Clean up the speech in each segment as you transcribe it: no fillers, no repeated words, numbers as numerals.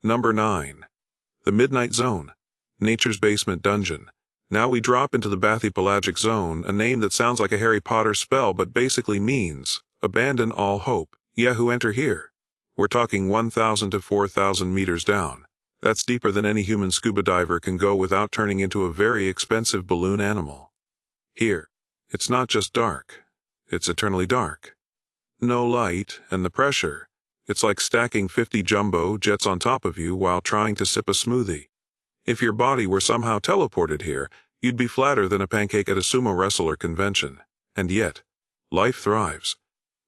Number 9. The Midnight Zone, Nature's Basement Dungeon. Now we drop into the bathypelagic zone, a name that sounds like a Harry Potter spell but basically means, abandon all hope. Yeah, who enter here? We're talking 1,000 to 4,000 meters down. That's deeper than any human scuba diver can go without turning into a very expensive balloon animal. Here, it's not just dark, it's eternally dark. No light, and the pressure. It's like stacking 50 jumbo jets on top of you while trying to sip a smoothie. If your body were somehow teleported here, you'd be flatter than a pancake at a sumo wrestler convention. And yet, life thrives.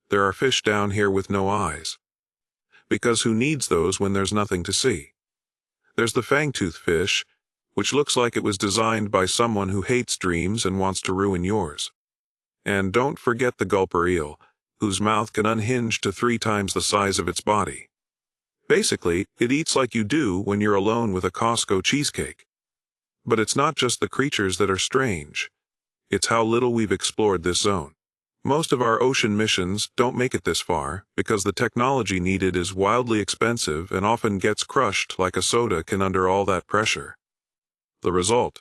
There are fish down here with no eyes. Because who needs those when there's nothing to see? There's the fangtooth fish, which looks like it was designed by someone who hates dreams and wants to ruin yours. And don't forget the gulper eel, whose mouth can unhinge to 3 times the size of its body. Basically, it eats like you do when you're alone with a Costco cheesecake. But it's not just the creatures that are strange. It's how little we've explored this zone. Most of our ocean missions don't make it this far because the technology needed is wildly expensive and often gets crushed like a soda can under all that pressure. The result?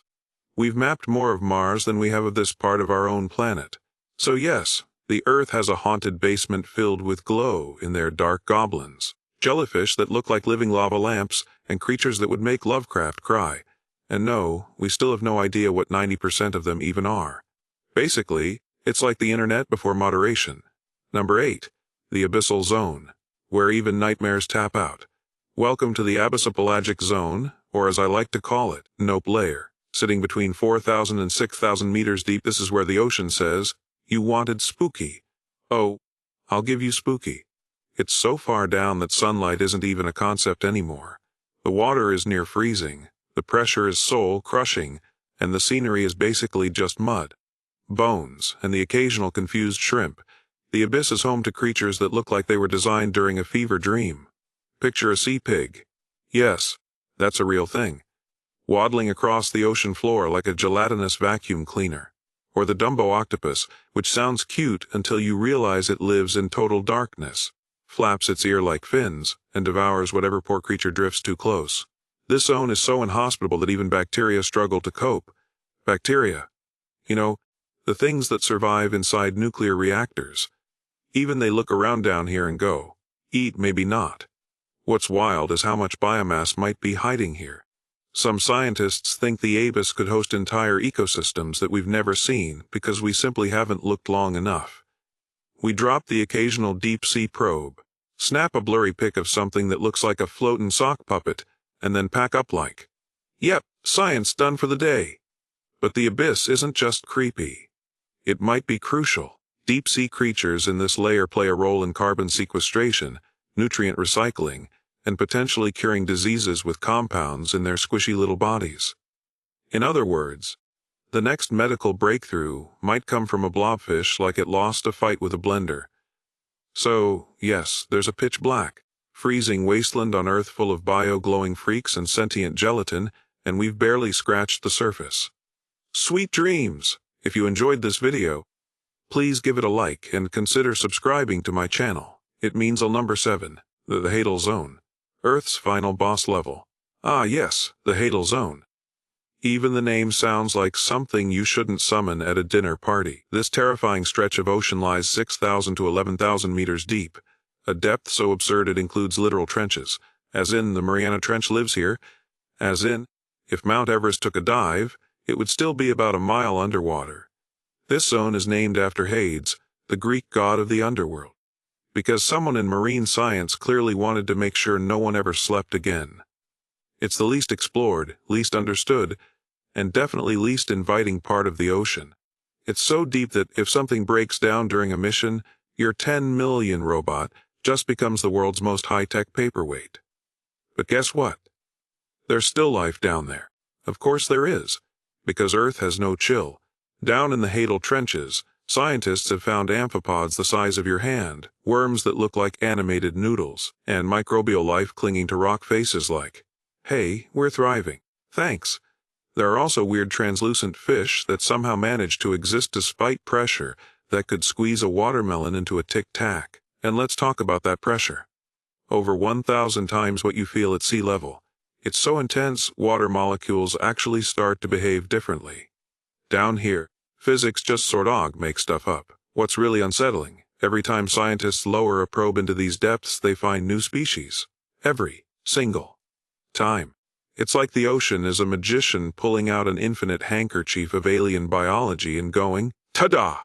We've mapped more of Mars than we have of this part of our own planet. So yes, the Earth has a haunted basement filled with glow in their dark goblins, jellyfish that look like living lava lamps, and creatures that would make Lovecraft cry. And no, we still have no idea what 90% of them even are. Basically, it's like the internet before moderation. Number 8. The Abyssal Zone, where even nightmares tap out. Welcome to the bathypelagic zone, or as I like to call it, Nope Layer. Sitting between 4,000 and 6,000 meters deep, this is where the ocean says, you wanted spooky. Oh, I'll give you spooky. It's so far down that sunlight isn't even a concept anymore. The water is near freezing, the pressure is soul-crushing, and the scenery is basically just mud, bones, and the occasional confused shrimp. The abyss is home to creatures that look like they were designed during a fever dream. Picture a sea pig. Yes, that's a real thing. Waddling across the ocean floor like a gelatinous vacuum cleaner. Or the Dumbo octopus, which sounds cute until you realize it lives in total darkness, flaps its ear like fins, and devours whatever poor creature drifts too close. This zone is so inhospitable that even bacteria struggle to cope. Bacteria. You know, the things that survive inside nuclear reactors. Even they look around down here and go, eat maybe not. What's wild is how much biomass might be hiding here. Some scientists think the abyss could host entire ecosystems that we've never seen because we simply haven't looked long enough. We drop the occasional deep-sea probe, snap a blurry pic of something that looks like a floating sock puppet, and then pack up like, yep, science done for the day. But the abyss isn't just creepy. It might be crucial. Deep-sea creatures in this layer play a role in carbon sequestration, nutrient recycling, and potentially curing diseases with compounds in their squishy little bodies. In other words, the next medical breakthrough might come from a blobfish like it lost a fight with a blender. So, yes, there's a pitch black, freezing wasteland on Earth full of bio-glowing freaks and sentient gelatin, and we've barely scratched the surface. Sweet dreams! If you enjoyed this video, please give it a like and consider subscribing to my channel. It means number 7, the Hadal Zone. Earth's final boss level. Ah yes, the Hadal Zone. Even the name sounds like something you shouldn't summon at a dinner party. This terrifying stretch of ocean lies 6,000 to 11,000 meters deep, a depth so absurd it includes literal trenches, as in the Mariana Trench lives here, as in, if Mount Everest took a dive, it would still be about a mile underwater. This zone is named after Hades, the Greek god of the underworld, because someone in marine science clearly wanted to make sure no one ever slept again. It's the least explored, least understood, and definitely least inviting part of the ocean. It's so deep that if something breaks down during a mission, your 10 million robot just becomes the world's most high-tech paperweight. But guess what? There's still life down there. Of course there is, because Earth has no chill. Down in the Hadal trenches, scientists have found amphipods the size of your hand, worms that look like animated noodles, and microbial life clinging to rock faces like, hey, we're thriving. Thanks. There are also weird translucent fish that somehow manage to exist despite pressure that could squeeze a watermelon into a tic-tac. And let's talk about that pressure. over 1,000 times what you feel at sea level. It's so intense, water molecules actually start to behave differently. Down here, physics just sort of makes stuff up. What's really unsettling, every time scientists lower a probe into these depths, they find new species. Every single time. It's like the ocean is a magician pulling out an infinite handkerchief of alien biology and going, ta-da!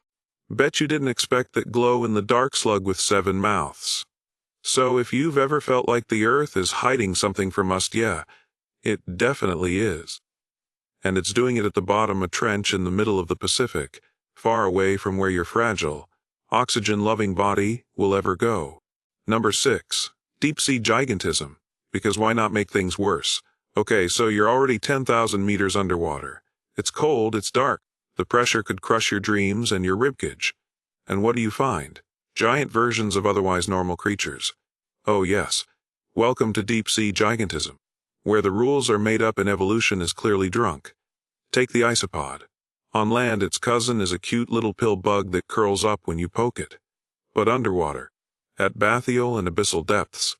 Bet you didn't expect that glow-in-the-dark slug with 7 mouths. So if you've ever felt like the Earth is hiding something from us, yeah, it definitely is. And it's doing it at the bottom of a trench in the middle of the Pacific, far away from where your fragile, oxygen-loving body will ever go. Number 6. Deep-sea gigantism. Because why not make things worse? Okay, so you're already 10,000 meters underwater. It's cold, it's dark. The pressure could crush your dreams and your ribcage. And what do you find? Giant versions of otherwise normal creatures. Oh yes. Welcome to deep-sea gigantism, where the rules are made up and evolution is clearly drunk. Take the isopod. On land, its cousin is a cute little pill bug that curls up when you poke it. But underwater, at bathyal and abyssal depths,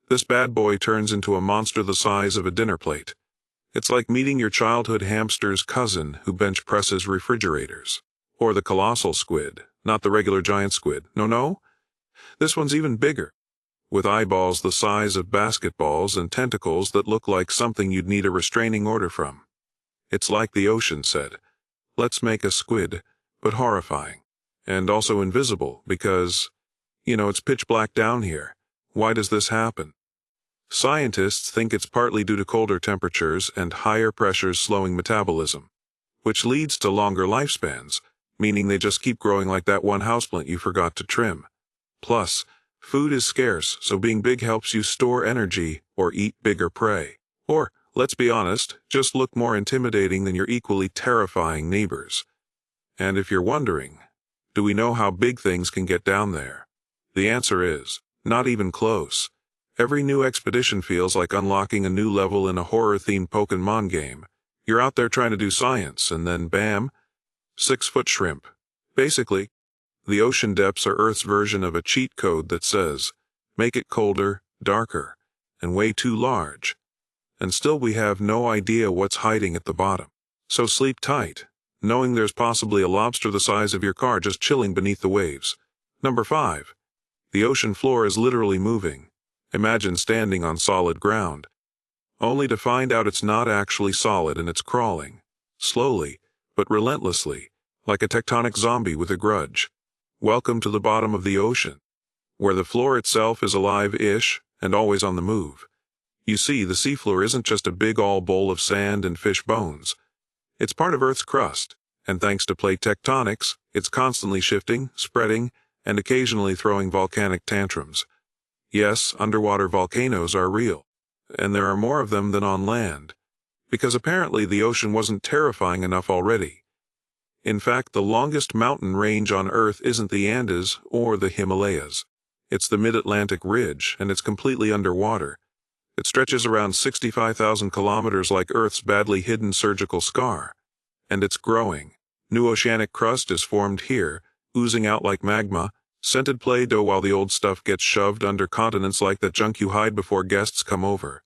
this bad boy turns into a monster the size of a dinner plate. It's like meeting your childhood hamster's cousin who bench presses refrigerators. Or the colossal squid, not the regular giant squid. No. This one's even bigger, with eyeballs the size of basketballs and tentacles that look like something you'd need a restraining order from. It's like the ocean said, let's make a squid, but horrifying. And also invisible, because, it's pitch black down here. Why does this happen? Scientists think it's partly due to colder temperatures and higher pressures slowing metabolism, which leads to longer lifespans, meaning they just keep growing like that one houseplant you forgot to trim. Plus, food is scarce, so being big helps you store energy or eat bigger prey. Or, let's be honest, just look more intimidating than your equally terrifying neighbors. And if you're wondering, do we know how big things can get down there? The answer is, not even close. Every new expedition feels like unlocking a new level in a horror-themed Pokemon game. You're out there trying to do science, and then bam, 6-foot shrimp. Basically, the ocean depths are Earth's version of a cheat code that says, make it colder, darker, and way too large. And still we have no idea what's hiding at the bottom. So sleep tight, knowing there's possibly a lobster the size of your car just chilling beneath the waves. Number 5. The ocean floor is literally moving. Imagine standing on solid ground, only to find out it's not actually solid and it's crawling, slowly, but relentlessly, like a tectonic zombie with a grudge. Welcome to the bottom of the ocean, where the floor itself is alive-ish and always on the move. You see, the seafloor isn't just a big bowl of sand and fish bones. It's part of Earth's crust, and thanks to plate tectonics, it's constantly shifting, spreading, and occasionally throwing volcanic tantrums. Yes, underwater volcanoes are real, and there are more of them than on land, because apparently the ocean wasn't terrifying enough already. In fact, the longest mountain range on Earth isn't the Andes or the Himalayas. It's the Mid-Atlantic Ridge, and it's completely underwater. It stretches around 65,000 kilometers like Earth's badly hidden surgical scar. And it's growing. New oceanic crust is formed here, oozing out like magma, scented Play-Doh while the old stuff gets shoved under continents like that junk you hide before guests come over.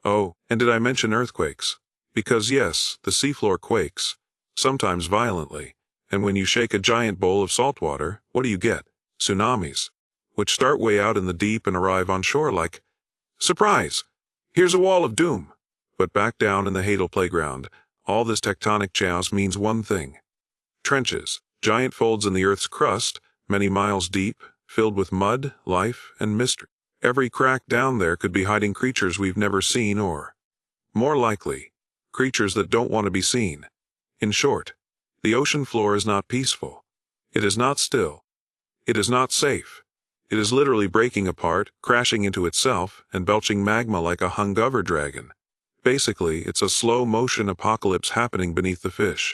Oh, and did I mention earthquakes? Because yes, the seafloor quakes, sometimes violently, and when you shake a giant bowl of salt water, what do you get? Tsunamis, which start way out in the deep and arrive on shore like, surprise! Here's a wall of doom. But back down in the Hadal playground, all this tectonic chaos means one thing. Trenches, giant folds in the Earth's crust, many miles deep, filled with mud, life, and mystery. Every crack down there could be hiding creatures we've never seen or, more likely, creatures that don't want to be seen. In short, the ocean floor is not peaceful. It is not still. It is not safe. It is literally breaking apart, crashing into itself, and belching magma like a hungover dragon. Basically, it's a slow-motion apocalypse happening beneath the fish.